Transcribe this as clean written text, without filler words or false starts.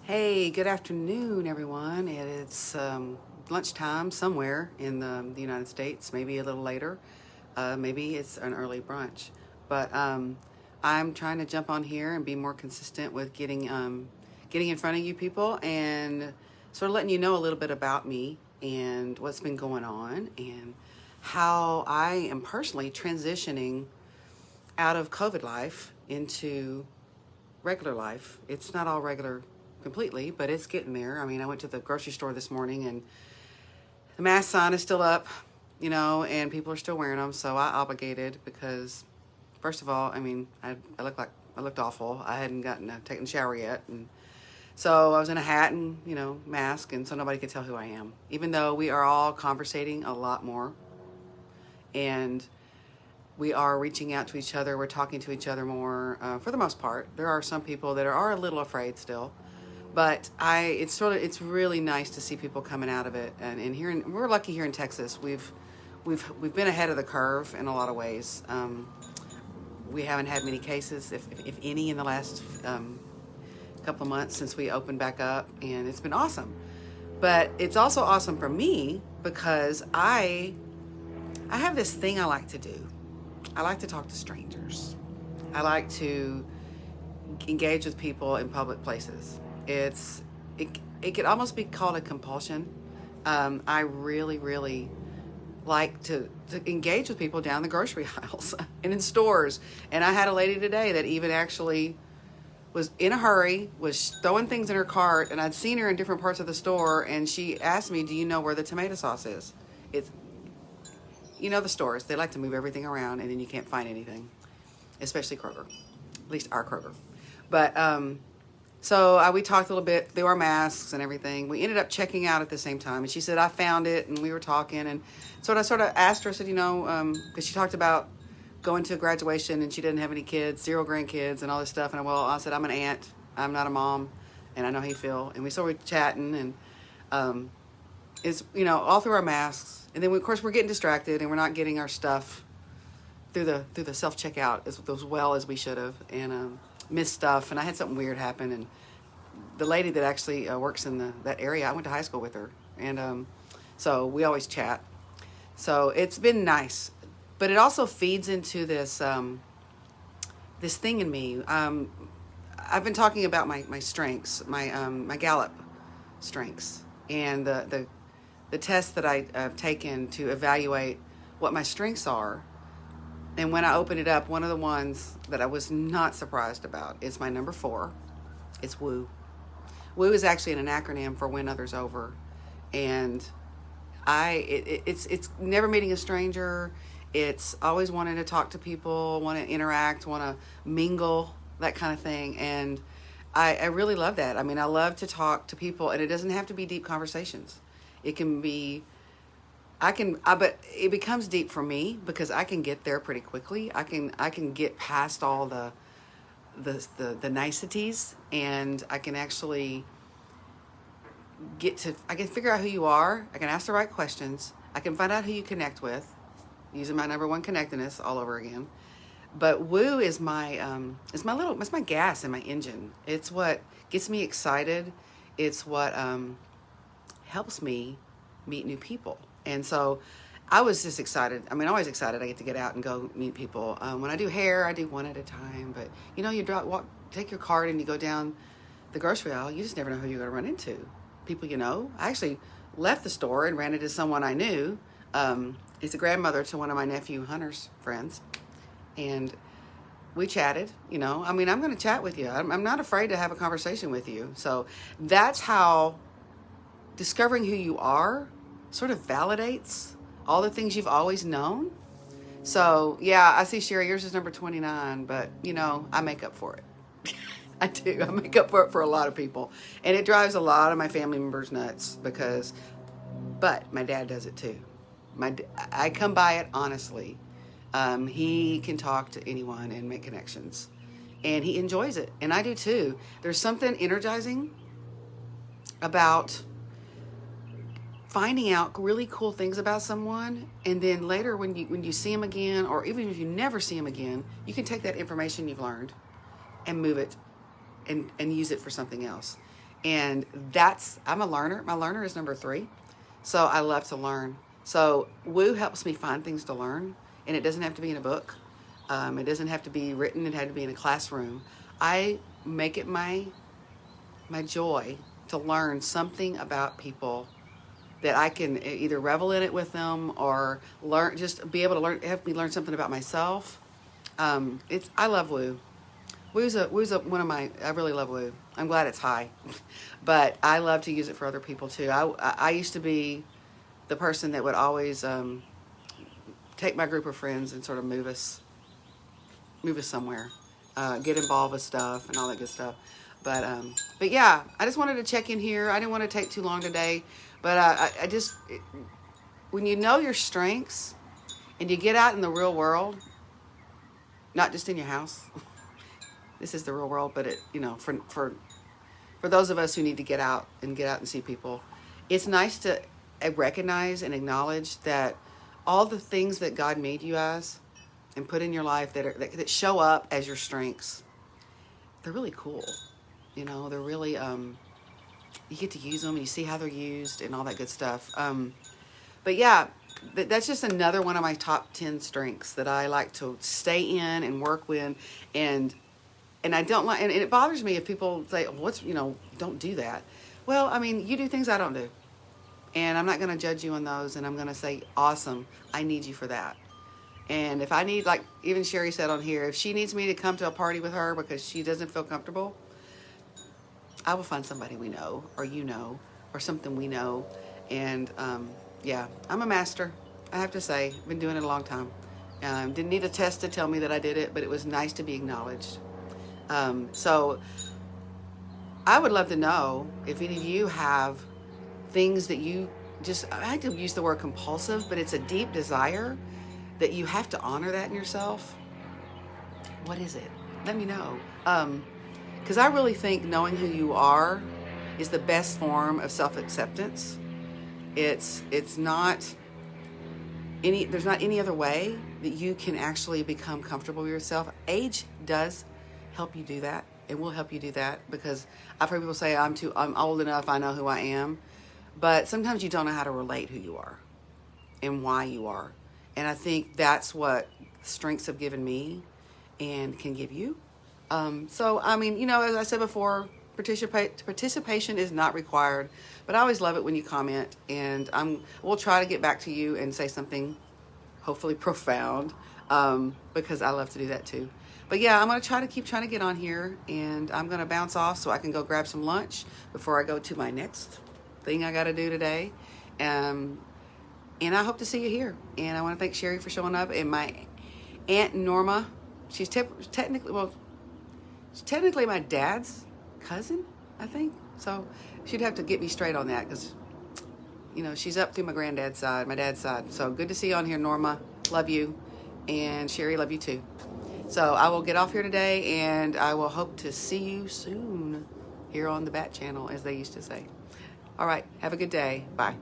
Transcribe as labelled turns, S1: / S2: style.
S1: Hey, good afternoon, everyone. It's lunchtime somewhere in the United States, maybe a little later. Maybe it's an early brunch. But I'm trying to jump on here and be more consistent with getting in front of you people and sort of letting you know a little bit about me and what's been going on and how I am personally transitioning out of COVID life into regular life. It's not all regular completely, but it's getting there. I mean, I went to the grocery store this morning and the mask sign is still up, and people are still wearing them. So I obligated because, first of all, I mean, I looked awful. I hadn't taken a shower yet. And so I was in a hat and, mask. And so nobody could tell who I am, even though we are all conversating a lot more. And we are reaching out to each other. We're talking to each other more, for the most part. There are some people that are a little afraid still, but it's really nice to see people coming out of it. And we're lucky here in Texas. We've been ahead of the curve in a lot of ways. We haven't had many cases, if any, in the last couple of months since we opened back up, and it's been awesome. But it's also awesome for me because I have this thing I like to do. I like to talk to strangers. I like to engage with people in public places. It could almost be called a compulsion. I really, really like to engage with people down the grocery aisles and in stores. And I had a lady today that even actually was in a hurry, was throwing things in her cart, and I'd seen her in different parts of the store, and she asked me, "Do you know where the tomato sauce is?" It's the stores, they like to move everything around and then you can't find anything, especially Kroger, at least our Kroger. But so we talked a little bit through our masks and everything. We ended up checking out at the same time, and she said, "I found it," and we were talking, and so I sort of asked her, I said, because she talked about going to a graduation and she didn't have any kids, 0 grandkids and all this stuff. And I said, "I'm an aunt, I'm not a mom, and I know how you feel." And we started chatting, and it's, all through our masks. And then, of course, we're getting distracted and we're not getting our stuff through the self-checkout as well as we should have, and missed stuff. And I had something weird happen. And the lady that actually works in that area, I went to high school with her. And so we always chat. So it's been nice. But it also feeds into this thing in me. I've been talking about my strengths, my Gallup strengths, and the test that I've taken to evaluate what my strengths are. And when I opened it up, one of the ones that I was not surprised about is my number 4. It's WOO. WOO is actually an acronym for Win Others Over. And it's never meeting a stranger. It's always wanting to talk to people, want to interact, want to mingle, that kind of thing. And I really love that. I mean, I love to talk to people, and it doesn't have to be deep conversations. It can be, but it becomes deep for me because I can get there pretty quickly. I can get past all the niceties, and I can actually I can figure out who you are. I can ask the right questions. I can find out who you connect with, using my number 1 connectedness all over again. But WOO is it's my gas in my engine. It's what gets me excited. It's what helps me meet new people. And so I was just excited. I mean, always excited. I get to get out and go meet people. When I do hair, I do one at a time. But you take your cart and you go down the grocery aisle. You just never know who you're going to run into. People I actually left the store and ran into someone I knew. It's a grandmother to one of my nephew Hunter's friends, and we chatted. I mean, I'm going to chat with you. I'm not afraid to have a conversation with you. So that's how discovering who you are sort of validates all the things you've always known. So yeah, I see, Sherry, yours is number 29, but I make up for it. I do. I make up for it for a lot of people, and it drives a lot of my family members nuts but my dad does it too. I come by it honestly. He can talk to anyone and make connections, and he enjoys it, and I do too. There's something energizing about finding out really cool things about someone, and then later when you see them again, or even if you never see them again, you can take that information you've learned and move it and use it for something else. And I'm a learner. My learner is number 3. So I love to learn. So Woo helps me find things to learn, and it doesn't have to be in a book. It doesn't have to be written. It had to be in a classroom. I make it my joy to learn something about people that I can either revel in it with them or learn, just be able to learn, help me learn something about myself. I love Woo. Woo's one of my, I really love Woo. I'm glad it's high, but I love to use it for other people too. I used to be the person that would always take my group of friends and sort of move us somewhere, get involved with stuff and all that good stuff. But yeah, I just wanted to check in here. I didn't want to take too long today, but when you know your strengths and you get out in the real world, not just in your house. This is the real world, but for those of us who need to get out and see people, it's nice to recognize and acknowledge that all the things that God made you as and put in your life that show up as your strengths, they're really cool. They're really, you get to use them and you see how they're used and all that good stuff. But yeah, that's just another one of my top 10 strengths that I like to stay in and work with. And I don't like, and it bothers me if people say, don't do that. Well, I mean, you do things I don't do. And I'm not going to judge you on those. And I'm going to say, awesome, I need you for that. And if I need, like even Sherry said on here, if she needs me to come to a party with her because she doesn't feel comfortable, I will find somebody we know, or something we know. And yeah, I'm a master. I have to say, I've been doing it a long time. Didn't need a test to tell me that I did it, but it was nice to be acknowledged. So I would love to know if any of you have things that you I like to use the word compulsive, but it's a deep desire that you have to honor that in yourself. What is it? Let me know. Because I really think knowing who you are is the best form of self-acceptance. It's not there's not any other way that you can actually become comfortable with yourself. Age does help you do that. It will help you do that, because I've heard people say, I'm old enough, I know who I am. But sometimes you don't know how to relate who you are and why you are. And I think that's what strengths have given me and can give you. So, I mean, as I said before, participation is not required, but I always love it when you comment, and we'll try to get back to you and say something hopefully profound, because I love to do that too. But yeah, I'm going to keep trying to get on here, and I'm going to bounce off so I can go grab some lunch before I go to my next thing I got to do today. And I hope to see you here. And I want to thank Sherry for showing up, and my Aunt Norma. She's technically my dad's cousin, I think. So she'd have to get me straight on that, because, she's up through my granddad's side, my dad's side. So good to see you on here, Norma. Love you. And Sherry, love you too. So I will get off here today, and I will hope to see you soon here on the Bat Channel, as they used to say. All right. Have a good day. Bye.